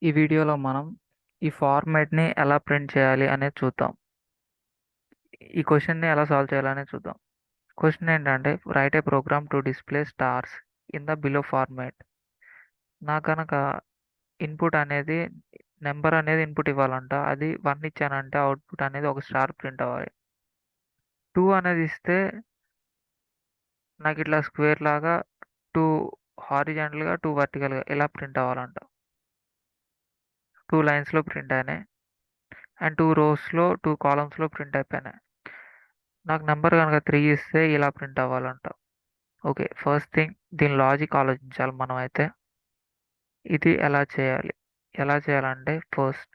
ఈ వీడియోలో మనం ఈ ఫార్మాట్ని ఎలా ప్రింట్ చేయాలి అనేది చూద్దాం. ఈ క్వశ్చన్ని ఎలా సాల్వ్ చేయాలనేది చూద్దాం. క్వశ్చన్ ఏంటంటే write a program to display stars in the below format. నాకు కనుక ఇన్పుట్ అనేది నెంబర్ అనేది ఇన్పుట్ ఇవ్వాలంట. అది 1 ఇచ్చానంటే అవుట్పుట్ అనేది ఒక స్టార్ ప్రింట్ అవ్వాలి. 2 అనేది ఇస్తే నాకు ఇట్లా స్క్వేర్ లాగా 2 హారిజాంటల్గా 2 వర్టికల్గా ఇలా ప్రింట్ అవ్వాలంట. 2 లైన్స్లో ప్రింట్ అయినాయి అండ్ 2 రోస్లో 2 కాలమ్స్లో ప్రింట్ అయిపోయినాయి. నాకు నెంబర్ కనుక 3 ఇస్తే ఇలా ప్రింట్ అవ్వాలంట. ఓకే, ఫస్ట్ థింగ్ దీని లాజిక్ ఆలోచించాలి మనం అయితే. ఇది ఎలా చేయాలంటే ఫస్ట్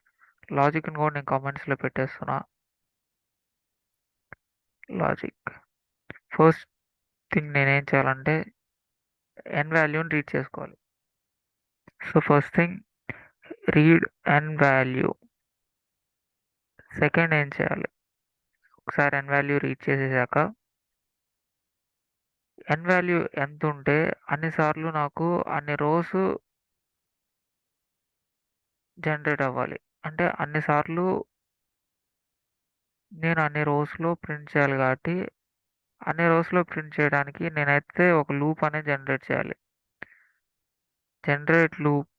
లాజిక్ని కూడా నేను కామెంట్స్లో పెట్టేస్తున్నా. లాజిక్ ఫస్ట్ థింగ్ నేనేం చేయాలంటే n వాల్యూని రీడ్ చేసుకోవాలి. So first thing read n value. Second ఏం చేయాలి, ఒకసారి n వాల్యూ రీడ్ చేసేసాక n వాల్యూ ఎంత ఉంటే అన్నిసార్లు నాకు అన్ని రోస్ జనరేట్ అవ్వాలి. అంటే అన్నిసార్లు నేను అన్ని రోస్‌లో ప్రింట్ చేయాలి కాబట్టి, అన్ని రోస్‌లో ప్రింట్ చేయడానికి నేనైతే ఒక లూప్ అనేది జనరేట్ చేయాలి. Generate loop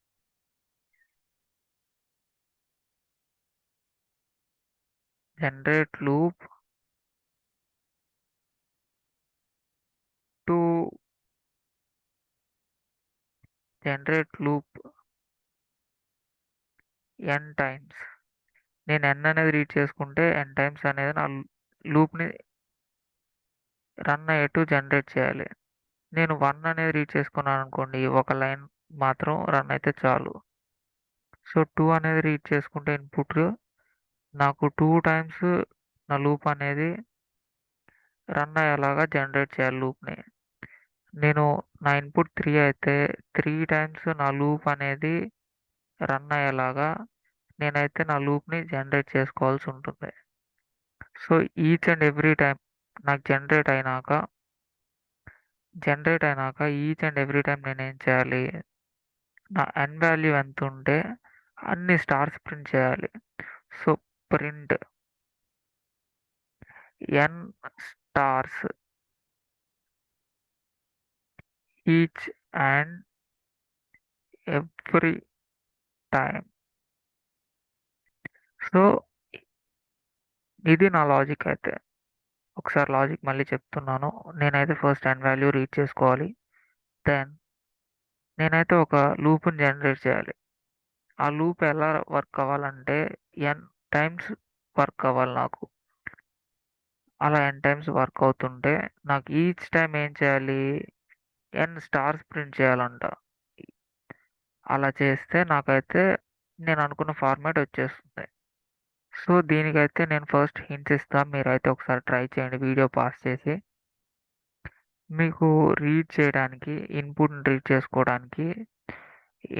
generate loop to generate loop n times. నేను n అనేది రీడ్ చేసుకుంటే n టైమ్స్ అనేది నా లూప్‌ని రన్ అయ్యేట్టు జనరేట్ చేయాలి. నేను 1 అనేది రీడ్ చేసుకున్నాననుకోండి, ఒక లైన్ మాత్రం రన్ అయితే చాలు. సో 2 అనేది రీడ్ చేసుకుంటే ఇన్పుట్ నాకు 2 టైమ్స్ నా లూప్ అనేది రన్ అయ్యేలాగా జనరేట్ చేయాలి లూప్‌ని. నేను నా ఇన్పుట్ 3 అయితే 3 టైమ్స్ నా లూప్ అనేది రన్ అయ్యేలాగా నేనైతే నా లూప్‌ని జనరేట్ చేసుకోవాల్సి ఉంటుంది. So each and every time నాకు జనరేట్ అయినాక ఈచ్ అండ్ ఎవ్రీ టైమ్ నేనేం చేయాలి, నా n వాల్యూ ఎంత ఉంటే అన్ని స్టార్స్ ప్రింట్ చేయాలి. So print n stars each and every time. So ఇది నా లాజిక్ అయితే. ఒకసారి లాజిక్ మళ్ళీ చెప్తున్నాను. నేనైతే ఫస్ట్ n వాల్యూ రీడ్ చేసుకోవాలి. దెన్ నేనైతే ఒక లూప్‌ని జనరేట్ చేయాలి. ఆ లూప్ ఎలా వర్క్ అవ్వాలంటే n టైమ్స్ వర్క్ అవ్వాలి నాకు. అలా n టైమ్స్ వర్క్ అవుతుంటే నాకు ఈచ్ టైమ్ ఏం చేయాలి, n స్టార్స్ ప్రింట్ చేయాలంట. అలా చేస్తే నాకైతే నేను అనుకున్న ఫార్మాట్ వచ్చేస్తుంది. సో దీనికైతే నేను ఫస్ట్ హింట్స్ ఇస్తా. మీరైతే ఒకసారి ట్రై చేయండి వీడియో పాజ్ చేసి. మీకు రీడ్ చేయడానికి, ఇన్పుట్‌ని రీడ్ చేసుకోవడానికి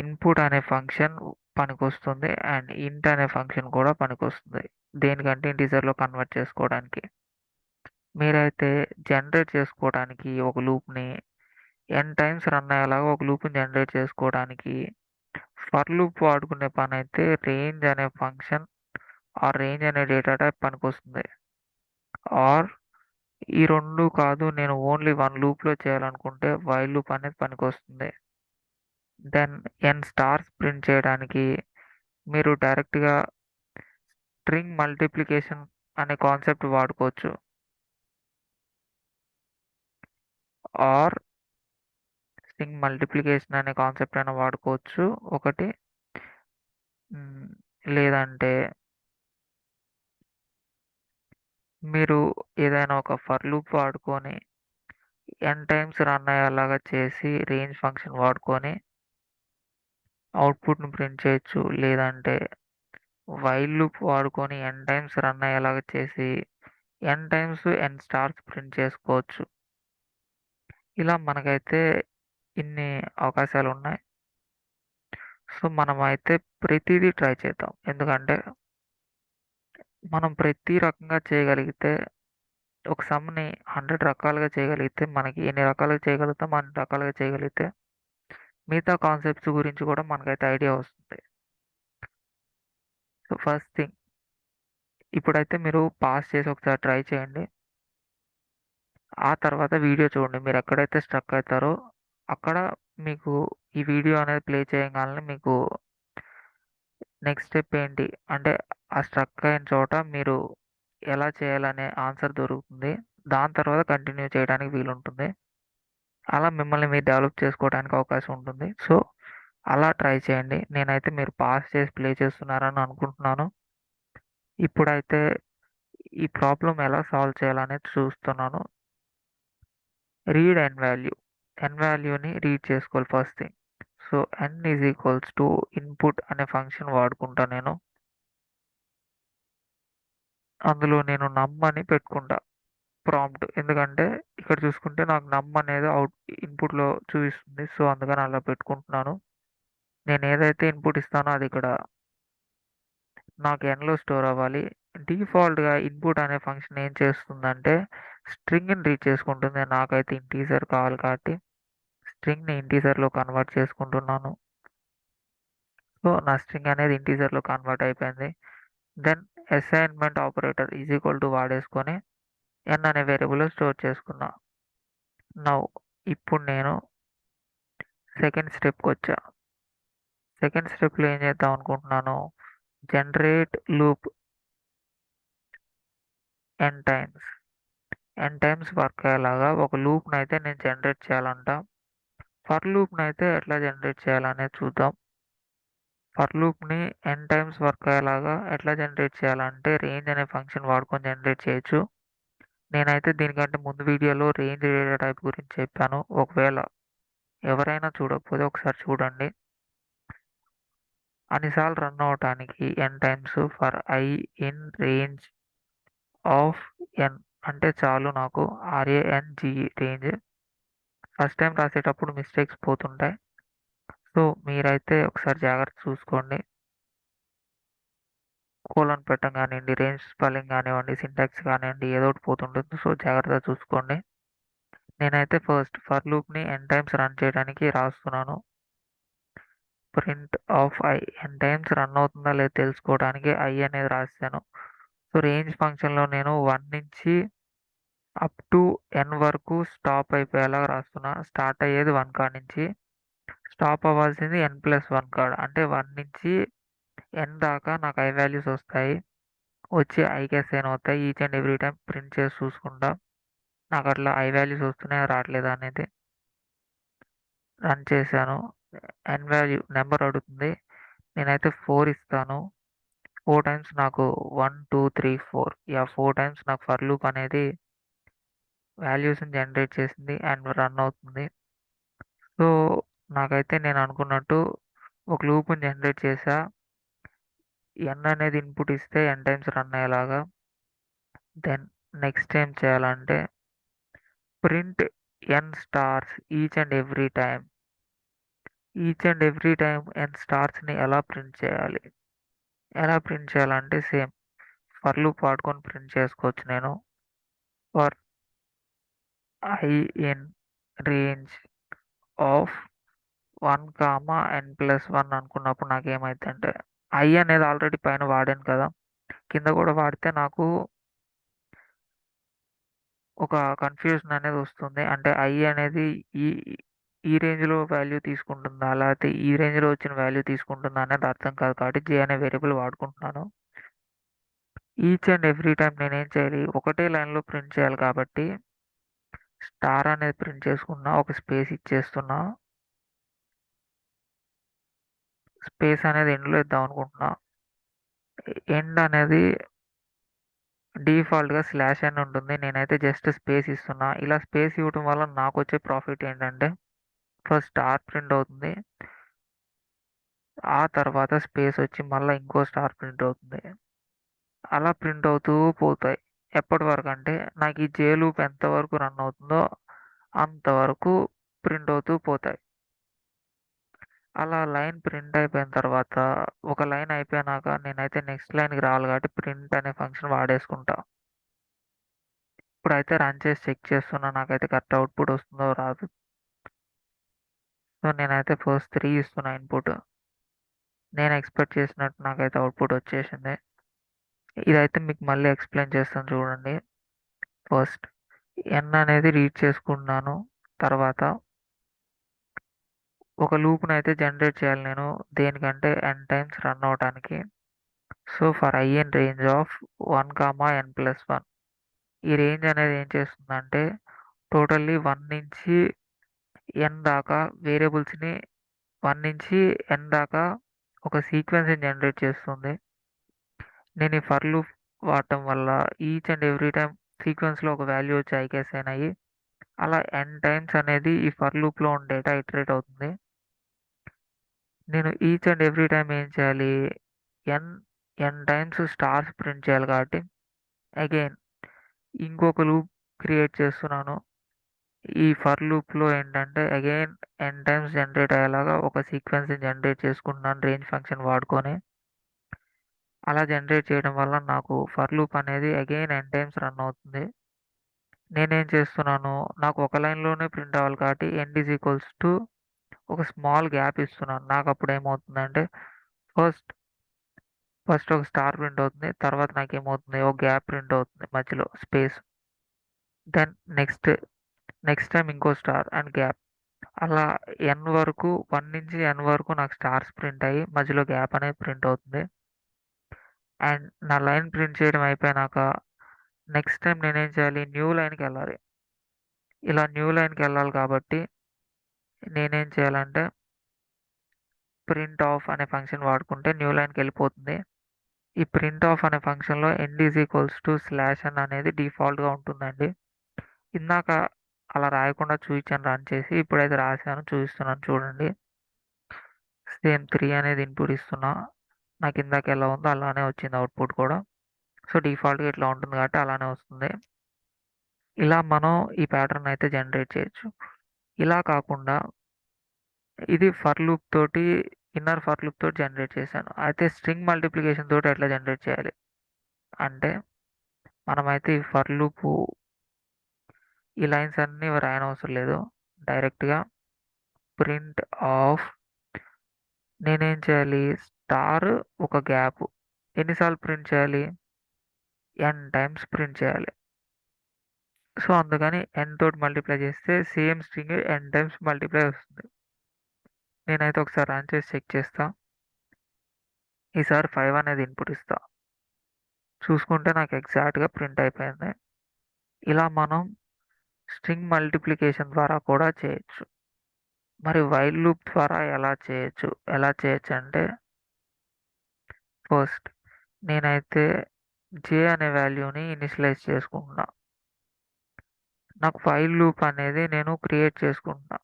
ఇన్పుట్ అనే ఫంక్షన్ పనికొస్తుంది. అండ్ ఇంట్ అనే ఫంక్షన్ కూడా పనికొస్తుంది. దేనికంటే ఇంటిజర్‌లో కన్వర్ట్ చేసుకోవడానికి. మీరైతే జనరేట్ చేసుకోవడానికి ఒక లూప్‌ని n టైమ్స్ రన్ అయ్యేలాగా ఒక లూప్‌ని జనరేట్ చేసుకోవడానికి ఫర్ లూప్ వాడుకునే పనైతే రేంజ్ అనే ఫంక్షన్ ఆర్ రేంజ్ అనే డేటా టైప్ పనికొస్తుంది. ఆర్ ఈ 2 కాదు, నేను ఓన్లీ 1 లూప్‌లో చేయాలనుకుంటే వైల్ లూప్ అనేది పనికొస్తుంది. దెన్ n స్టార్స్ ప్రింట్ చేయడానికి మీరు డైరెక్ట్‌గా స్ట్రింగ్ మల్టిప్లికేషన్ అనే కాన్సెప్ట్ వాడుకోవచ్చు. ఆర్ స్ట్రింగ్ మల్టిప్లికేషన్ అనే కాన్సెప్ట్ అయినా వాడుకోవచ్చు ఒకటి. లేదంటే మీరు ఏదైనా ఒక ఫర్ లూప్ వాడుకొని n టైమ్స్ రన్ అయ్యేలాగా చేసి రేంజ్ ఫంక్షన్ వాడుకొని అవుట్‌పుట్‌ని ప్రింట్ చేయొచ్చు. లేదంటే వైల్ లూప్ వాడుకొని n టైమ్స్ రన్ అయ్యేలాగా చేసి n times n stars print చేసుకోవచ్చు. ఇలా మనకైతే ఇన్ని అవకాశాలున్నాయి. సో మనమైతే ప్రతీదీ ట్రై చేద్దాం. ఎందుకంటే మనం ప్రతి రకంగా చేయగలిగితే ఒక సమ్‌ని 100 రకాలుగా చేయగలిగితే మనకి ఎన్ని రకాలుగా చేయగలుగుతామో అన్ని రకాలుగా చేయగలిగితే మిగతా కాన్సెప్ట్స్ గురించి కూడా మనకైతే ఐడియా వస్తుంది. సో ఫస్ట్ థింగ్ ఇప్పుడైతే మీరు పాజ్ చేసి ఒకసారి ట్రై చేయండి. ఆ తర్వాత వీడియో చూడండి. మీరెక్కడైతే స్ట్రక్ అయితారో అక్కడ మీకు ఈ వీడియో అనేది ప్లే చేయంగాల్నే మీకు నెక్స్ట్ స్టెప్ ఏంటి? అంటే ఆ స్ట్రక్ అయిన చోట మీరు ఎలా చేయాలనే ఆన్సర్ దొరుకుతుంది. దాని తర్వాత కంటిన్యూ చేయడానికి వీలుంటుంది. అలా మిమ్మల్ని మీరు డెవలప్ చేసుకోవడానికి అవకాశం ఉంటుంది. సో, అలా ట్రై చేయండి. నేనైతే మీరు పాజ్ చేసి ప్లే చేస్తున్నారని అనుకుంటున్నాను. ఇప్పుడైతే ఈ ప్రాబ్లమ్ ఎలా సాల్వ్ చేయాలనేది చూస్తున్నాను. రీడ్ ఎన్ వాల్యూ. ఎన్ వాల్యూని రీడ్ చేసుకోవాలి first thing. So, n is equals to input అనే ఫంక్షన్ వాడుకుంటా నేను. అందులో నేను నమ్ అని పెట్టుకుంటా ప్రాంప్ట్. ఎందుకంటే ఇక్కడ చూసుకుంటే నాకు నమ్ అనేది ఇన్‌పుట్‌లో చూపిస్తుంది. సో, అందుకని అలా పెట్టుకుంటున్నాను. నేను ఏదైతే ఇన్‌పుట్ ఇస్తానో అది ఇక్కడ నాకు ఎన్‌లో స్టోర్ అవ్వాలి. డిఫాల్ట్‌గా ఇన్‌పుట్ అనే ఫంక్షన్ ఏం చేస్తుందంటే స్ట్రింగ్‌ని రీడ్ చేసుకుంటుంది. నాకైతే ఇంటీజర్ కావాలి కాబట్టి స్ట్రింగ్‌ని ఇంటీజర్‌లో కన్వర్ట్ చేసుకుంటున్నాను. సో, నా స్ట్రింగ్ అనేది ఇంటీజర్‌లో కన్వర్ట్ అయిపోయింది. Then assignment operator is equal to వాడేసుకొని n అనే వేరియబుల్‌లో స్టోర్ చేసుకున్నా. నౌ ఇప్పుడు నేను సెకండ్ స్టెప్‌కొచ్చా. సెకండ్ స్టెప్‌లో ఏం చేద్దాం అనుకుంటున్నాను, generate loop n times. n times work అయ్యేలాగా ఒక లూప్‌నైతే నేను జనరేట్ చేయాలంట. ఫర్ లూప్‌నైతే ఎట్లా జనరేట్ చేయాలనేది చూద్దాం. ఫర్ లూప్‌ని n టైమ్స్ వర్క్ అయ్యేలాగా ఎట్లా జనరేట్ చేయాలంటే రేంజ్ అనే ఫంక్షన్ వాడుకొని జనరేట్ చేయొచ్చు. నేనైతే దీనికంటే ముందు వీడియోలో రేంజ్ డేటా టైప్ గురించి చెప్పాను. ఒకవేళ ఎవరైనా చూడకపోతే ఒకసారి చూడండి. అన్నిసార్లు రన్ అవ్వటానికి n times for I in range of n అంటే చాలు నాకు. RANGE range. ఫస్ట్ టైమ్ రాసేటప్పుడు మిస్టేక్స్ పోతుంటాయి. సో, మీరైతే ఒకసారి జాగ్రత్తగా చూసుకోండి. కోలన్ పెట్టడం కానివ్వండి, రేంజ్ స్పెల్లింగ్ కానివ్వండి, సింటాక్స్ కానివ్వండి ఏదో ఒకటి పోతుంటుంది. సో, జాగ్రత్తగా చూసుకోండి. నేనైతే ఫస్ట్ ఫర్ లూప్‌ని n టైమ్స్ రన్ చేయడానికి రాస్తున్నాను. Print of I n times run అవుతుందా లేదో తెలుసుకోవడానికి I అనేది రాసాను. సో, రేంజ్ ఫంక్షన్‌లో నేను 1 నుంచి అప్ టు n వరకు స్టాప్ అయిపోయేలాగా రాస్తున్నా. స్టార్ట్ అయ్యేది 1 కాడ నుంచి. స్టాప్ అవ్వాల్సింది n+1 కాడ. అంటే 1 నుంచి n దాకా నాకు I వాల్యూస్ వస్తాయి. వచ్చి Iకి అసైన్ అవుతాయి. Each and every time print చేసి చూసుకుంటా. నాకట్లా I వాల్యూస్ వస్తున్నాయా రావట్లేదా అనేది. రన్ చేశాను. n వాల్యూ నంబర్ అడుగుతుంది. నేనైతే 4 ఇస్తాను. 4 టైమ్స్ నాకు 1, 2, 3, 4 యాహ్! 4 టైమ్స్ నాకు ఫర్ లూప్ అనేది వాల్యూస్‌ని జనరేట్ చేసింది అండ్ రన్ అవుతుంది. సో, నాకైతే నేను అనుకున్నట్టు ఒక లూప్‌ని జనరేట్ చేశా. n అనేది ఇన్‌పుట్ ఇస్తే n టైమ్స్ రన్ అయ్యేలాగా. దెన్ నెక్స్ట్ ఏం చేయాలంటే print n stars each and every time. Each and every time n స్టార్స్‌ని ఎలా ప్రింట్ చేయాలి? ఎలా ప్రింట్ చేయాలంటే సేమ్ ఫర్ లూప్ వాడుకొని ప్రింట్ చేసుకోవచ్చు నేను. For I in range of 1, n+1 అనుకున్నప్పుడు నాకేమైద్దంటే I అనేది ఆల్రెడీ పైన వాడాను కదా! కింద కూడా వాడితే నాకు ఒక కన్‌ఫ్యూజన్ అనేది వస్తుంది. అంటే I అనేది ఈ ఈ రేంజ్‌లో వాల్యూ తీసుకుంటుందా? లేకపోతే ఈ రేంజ్‌లో వచ్చిన వాల్యూ తీసుకుంటుందా? అనేది అర్థం కాదు కాబట్టి j అనే వేరియబుల్ వాడుకుంటున్నాను. ఈచ్ అండ్ ఎవ్రీ టైమ్ నేనేం చేయాలి? ఒకటే లైన్‌లో ప్రింట్ చేయాలి కాబట్టి స్టార్ అనేది ప్రింట్ చేసుకున్నా. ఒక స్పేస్ ఇచ్చేస్తున్నా. స్పేస్ అనేది ఎండ్‌లో ఇద్దాం అనుకుంటున్నా. ఎండ్ అనేది డిఫాల్ట్‌గా /n ఉంటుంది. నేనైతే జస్ట్ స్పేస్ ఇస్తున్నా. ఇలా స్పేస్ ఇవ్వటం వల్ల నాకొచ్చే ప్రాఫిట్ ఏంటంటే ఫస్ట్ స్టార్ ప్రింట్ అవుతుంది. ఆ తర్వాత స్పేస్ వచ్చి మళ్ళా ఇంకో స్టార్ ప్రింట్ అవుతుంది. అలా ప్రింట్ అవుతూ పోతాయి. ఎప్పటి వరకంటే నాకు ఈ జే లూప్ ఎంతవరకు రన్ అవుతుందో అంతవరకు ప్రింట్ అవుతూ పోతాయి. అలా లైన్ ప్రింట్ అయిపోయిన తర్వాత ఒక లైన్ అయిపోయినాక నేనైతే నెక్స్ట్ లైన్‌కి రావాలి కాబట్టి ప్రింట్ అనే ఫంక్షన్ వాడేసుకుంటా. ఇప్పుడైతే రన్ చేసి చెక్ చేస్తున్నా. నాకైతే కరెక్ట్ అవుట్‌పుట్ వస్తుందో రాదో. సో, నేనైతే ఫస్ట్ 3 ఇస్తున్నా ఇన్‌పుట్. నేను ఎక్స్పెక్ట్ చేసినట్టు నాకైతే అవుట్పుట్ వచ్చేసింది. ఇదైతే మీకు మళ్ళీ ఎక్స్ప్లెయిన్ చేస్తాను చూడండి. ఫస్ట్ n అనేది రీడ్ చేసుకున్నాను. తర్వాత ఒక లూప్‌ని అయితే జనరేట్ చేయాలి నేను. దేనికంటే n టైమ్స్ రన్ అవ్వటానికి. So, for i in range of 1, n+1 ఈ రేంజ్ అనేది ఏం చేస్తుందంటే టోటల్లీ 1 నుంచి n దాకా వేరియబుల్స్‌ని 1 నుంచి n దాకా ఒక సీక్వెన్స్‌ని జనరేట్ చేస్తుంది. నేను ఈ ఫర్ లూప్ వాడటం వల్ల ఈచ్ అండ్ ఎవ్రీ టైమ్ సీక్వెన్స్‌లో ఒక వాల్యూ వచ్చి ఐకి అసైన్ అయ్యి అలా n టైమ్స్ అనేది ఈ ఫర్ లూప్‌లో ఉన్న డేటా ఇటరేట్ అవుతుంది. నేను ఈచ్ అండ్ ఎవ్రీ టైమ్ ఏం చేయాలి? n n times stars print చేయాలి కాబట్టి అగైన్ ఇంకొక లూప్ క్రియేట్ చేస్తున్నాను. ఈ ఫర్ లూప్‌లో ఏంటంటే అగైన్ n టైమ్స్ జనరేట్ అయ్యేలాగా ఒక సీక్వెన్స్‌ని జనరేట్ చేసుకుంటున్నాను రేంజ్ ఫంక్షన్ వాడుకొని. అలా జనరేట్ చేయడం వల్ల నాకు ఫర్ లూప్ అనేది అగైన్ n టైమ్స్ రన్ అవుతుంది. నేనేం చేస్తున్నాను, నాకు ఒక లైన్‌లోనే ప్రింట్ అవ్వాలి కాబట్టి ఎండ్ ఈజ్ ఈక్వల్స్ టు ఒక స్మాల్ గ్యాప్ ఇస్తున్నాను. నాకప్పుడు ఏమవుతుందంటే ఫస్ట్ ఫస్ట్ ఒక స్టార్ ప్రింట్ అవుతుంది. తర్వాత నాకేమవుతుంది ఒక గ్యాప్ ప్రింట్ అవుతుంది మధ్యలో స్పేస్. దెన్ నెక్స్ట్ టైమ్ ఇంకో స్టార్ అండ్ గ్యాప్. అలా n వరకు 1 నుంచి n వరకు నాకు స్టార్స్ ప్రింట్ అయ్యి మధ్యలో గ్యాప్ అనేది ప్రింట్ అవుతుంది. అండ్ నా లైన్ ప్రింట్ చేయడం అయిపోయినాక నెక్స్ట్ టైమ్ నేనేం చేయాలి న్యూ లైన్‌కెళ్ళాలి. ఇలా న్యూ లైన్‌కెళ్ళాలి కాబట్టి నేనేం చేయాలంటే ప్రింట్ ఆఫ్ అనే ఫంక్షన్ వాడుకుంటే న్యూ లైన్‌కెళ్ళిపోతుంది. ఈ ప్రింట్ ఆఫ్ అనే ఫంక్షన్‌లో end is equals to /n అనేది డిఫాల్ట్‌గా ఉంటుందండి. ఇందాక అలా రాయకుండా చూయించాను రన్ చేసి. ఇప్పుడైతే రాసాను చూపిస్తున్నాను చూడండి. సేమ్ 3 అనేది ఇన్‌పుట్ ఇస్తున్నా. నాకు ఇందాక ఎలా ఉందో అలానే వచ్చింది అవుట్‌పుట్ కూడా. సో, డిఫాల్ట్‌గా ఇట్లా ఉంటుంది కాబట్టి అలానే వస్తుంది. ఇలా మనం ఈ ప్యాటర్న్ అయితే జనరేట్ చేయొచ్చు. ఇలా కాకుండా ఇది ఫర్ లూప్ తోటి ఇన్నర్ ఫర్ లూప్ తోటి జనరేట్ చేశాను. అయితే స్ట్రింగ్ మల్టిప్లికేషన్ తోటి ఎట్లా జనరేట్ చేయాలి? అంటే మనమైతే ఈ ఫర్ లూపు ఈ లైన్స్ అన్నీ రాయనవసరం లేదు. డైరెక్ట్‌గా ప్రింట్ ఆఫ్ నేనేం చేయాలి? స్టార్ ఒక గ్యాప్ ఎన్ని సార్లు ప్రింట్ చేయాలి? n టైమ్స్ ప్రింట్ చేయాలి. సో, అందుకని n తోటి మల్టిప్లై చేస్తే same string n times multiply వస్తుంది. నేనైతే ఒకసారి రన్ చేసి చెక్ చేస్తా. ఈసారి 5 అనేది ఇన్‌పుట్ ఇస్తా. చూసుకుంటే నాకు ఎగ్జాక్ట్‌గా ప్రింట్ అయిపోయింది. ఇలా మనం స్ట్రింగ్ మల్టిప్లికేషన్ ద్వారా కూడా చేయొచ్చు. మరి వైల్ లూప్ ద్వారా ఎలా చేయొచ్చు? ఎలా చేయొచ్చంటే ఫస్ట్ నేనైతే j అనే వాల్యూని ఇనిషియలైజ్ చేసుకుంటున్నా. నాకు వైల్ లూప్ అనేది నేను క్రియేట్ చేసుకుంటున్నా.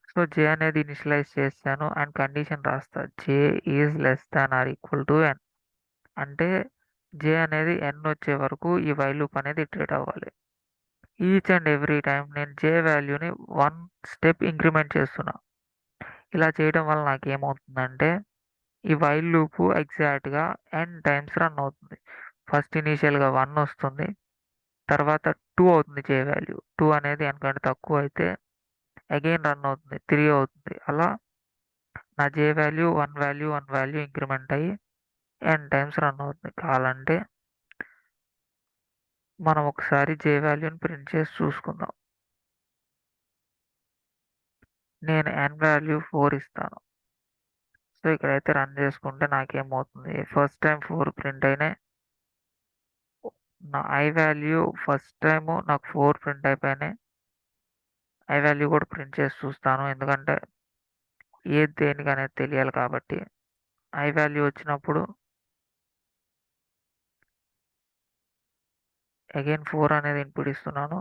సో, j అనేది ఇనిషియలైజ్ చేశాను అండ్ కండిషన్ రాస్తా. j is less than or equal to n. అంటే j అనేది n వచ్చే వరకు ఈ వైల్ లూప్ అనేది ఇటరేట్ అవ్వాలి. ఈచ్ అండ్ ఎవ్రీ టైమ్ నేను j వాల్యూని 1 స్టెప్ ఇంక్రిమెంట్ చేస్తున్నా. ఇలా చేయడం వల్ల నాకేమవుతుందంటే ఈ వైల్ లూపు ఎగ్జాక్ట్‌గా n టైమ్స్ రన్ అవుతుంది. ఫస్ట్ ఇనీషియల్‌గా 1 వస్తుంది. తర్వాత 2 అవుతుంది j వాల్యూ. 2 అనేది n కంటే తక్కువైతే అగైన్ రన్ అవుతుంది. 3 అవుతుంది. అలా నా j value 1 value, 1 value increment అయ్యి n టైమ్స్ రన్ అవుతుంది. కావాలంటే మనం ఒకసారి j వాల్యూని ప్రింట్ చేసి చూసుకుందాం. నేను n వాల్యూ 4 ఇస్తాను. సో, ఇక్కడైతే రన్ చేసుకుంటే నాకేమవుతుంది? ఫస్ట్ టైమ్ 4 ప్రింట్ అయినాయి. నా i వాల్యూ ఫస్ట్ టైము నాకు 4 ప్రింట్ అయిపోయినాయి. i వాల్యూ కూడా ప్రింట్ చేసి చూస్తాను. ఎందుకంటే ఏది దేనికనేది తెలియాలి కాబట్టి. i వాల్యూ వచ్చినప్పుడు అగైన్ 4 అనేది ఇన్‌పుట్ ఇస్తున్నాను.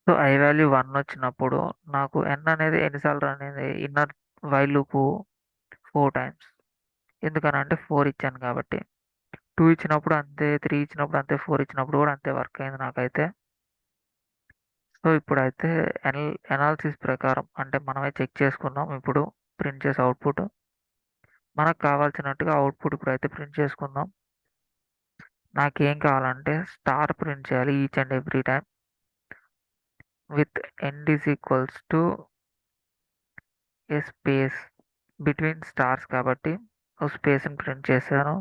సో, i వాల్యూ 1 వచ్చినప్పుడు నాకు n అనేది ఎన్ని సార్లు రన్ అయింది? Inner while loop 4 times. ఎందుకనంటే 4 ఇచ్చాను కాబట్టి. 2 ఇచ్చినప్పుడు అంతే, 3 ఇచ్చినప్పుడు అంతే, 4 ఇచ్చినప్పుడు కూడా అంతే వర్క్ అయింది నాకైతే. సో, ఇప్పుడైతే ఎనాలిసిస్ ప్రకారం అంటే మనమే చెక్ చేసుకున్నాం ఇప్పుడు ప్రింట్ చేసే అవుట్‌పుట్. మనకు కావాల్సినట్టుగా అవుట్‌పుట్ ఇప్పుడైతే ప్రింట్ చేసుకుందాం. నాకేం కావాలంటే స్టార్ ప్రింట్ చేయాలి each and every time with end is equals to A space. Between stars కాబట్టి ఒక స్పేస్ని ప్రింట్ చేశాను.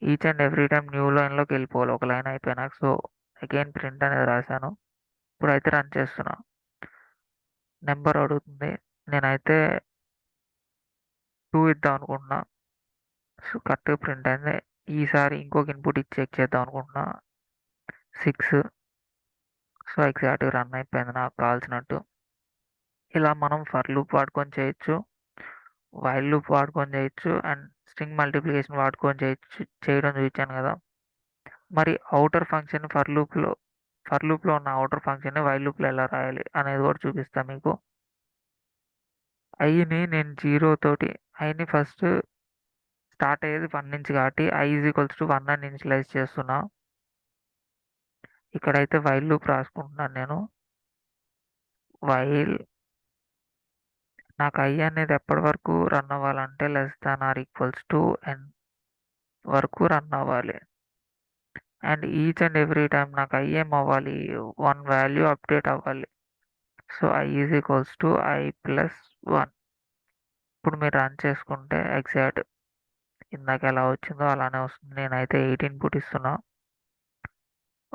Each and every time new లైన్లోకి వెళ్ళిపోవాలి ఒక లైన్ అయిపోయినాక. సో అగైన్ ప్రింట్ అనేది రాశాను. ఇప్పుడైతే రన్ చేస్తున్నా. నెంబర్ అడుగుతుంది. నేనైతే 2 ఇద్దాం అనుకుంటున్నా. సో కరెక్ట్గా ప్రింట్ అయింది. ఈసారి ఇంకొక ఇన్పుట్ ఇచ్చి చెక్ చేద్దాం అనుకుంటున్నా. 6. సో ఎగ్జాక్ట్గా రన్ అయిపోయింది నాకు కావాల్సినట్టు. ఇలా మనం ఫర్ లూప్ వాడుకొని చేయొచ్చు, వైల్ లూప్ వాడుకొని చేయొచ్చు, అండ్ స్ట్రింగ్ మల్టిప్లికేషన్ వాడుకొని చేయడం చూపించాను కదా. మరి ఔటర్ ఫంక్షన్ ఫర్ లూప్లో ఉన్న ఔటర్ ఫంక్షన్ని వైల్ లూప్లో ఎలా రాయాలి అనేది కూడా చూపిస్తాను మీకు. ఐని నేను 0 తోటి ఐని ఫస్ట్ స్టార్ట్ అయ్యేది 1 నుంచి కాబట్టి i = 1 అని ఇనిషియలైజ్ చేస్తున్నా. ఇక్కడైతే వైల్ లూప్ రాసుకుంటున్నాను నేను. వైల్ నాకు i అనేది ఎప్పటి వరకు రన్ అవ్వాలంటే n వరకు రన్ అవ్వాలి. And each and every time నాకు i ఏమవ్వాలి, 1 వాల్యూ అప్డేట్ అవ్వాలి. So i = i + 1. ఇప్పుడు మీరు రన్ చేసుకుంటే ఎగ్జాక్ట్ ఇందాక ఎలా వచ్చిందో అలానే వస్తుంది. నేనైతే 8 ఇన్పుట్ ఇస్తున్నా.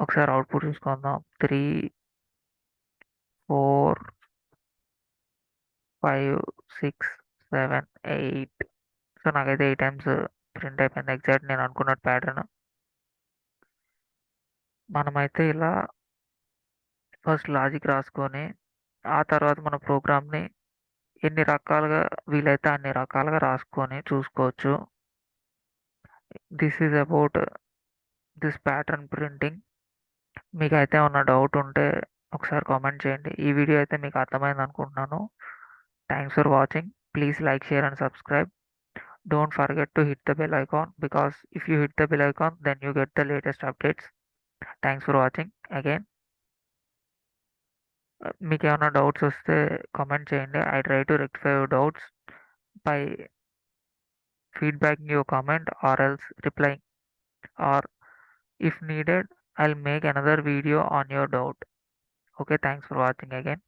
ఒకసారి అవుట్పుట్ చూసుకుందాం. 3, 4, 5, 6, 7, 8. సో నాకైతే 8 టైమ్స్ ప్రింట్ అయిపోయింది. ఎగ్జాక్ట్ నేను అనుకున్న ప్యాటర్న్. మనమైతే ఇలా ఫస్ట్ లాజిక్ రాసుకొని ఆ తర్వాత మన ప్రోగ్రామ్ని ఎన్ని రకాలుగా వీలైతే అన్ని రకాలుగా రాసుకొని చూసుకోవచ్చు. This is about this pattern printing. మీకైతే ఏమన్నా డౌట్ ఉంటే ఒకసారి కామెంట్ చేయండి. ఈ వీడియో అయితే మీకు అర్థమైంది అనుకుంటున్నాను. Thanks for watching. Please like, share and subscribe. Don't forget to hit the bell icon, because if you hit the bell icon, then you get the latest updates. Thanks for watching again. మీకు ఏమైనా doubts వస్తే comment చేయండి. I try to rectify your doubts by feedbacking your comment or else replying, or if needed I'll make another video on your doubt. Okay, thanks for watching again.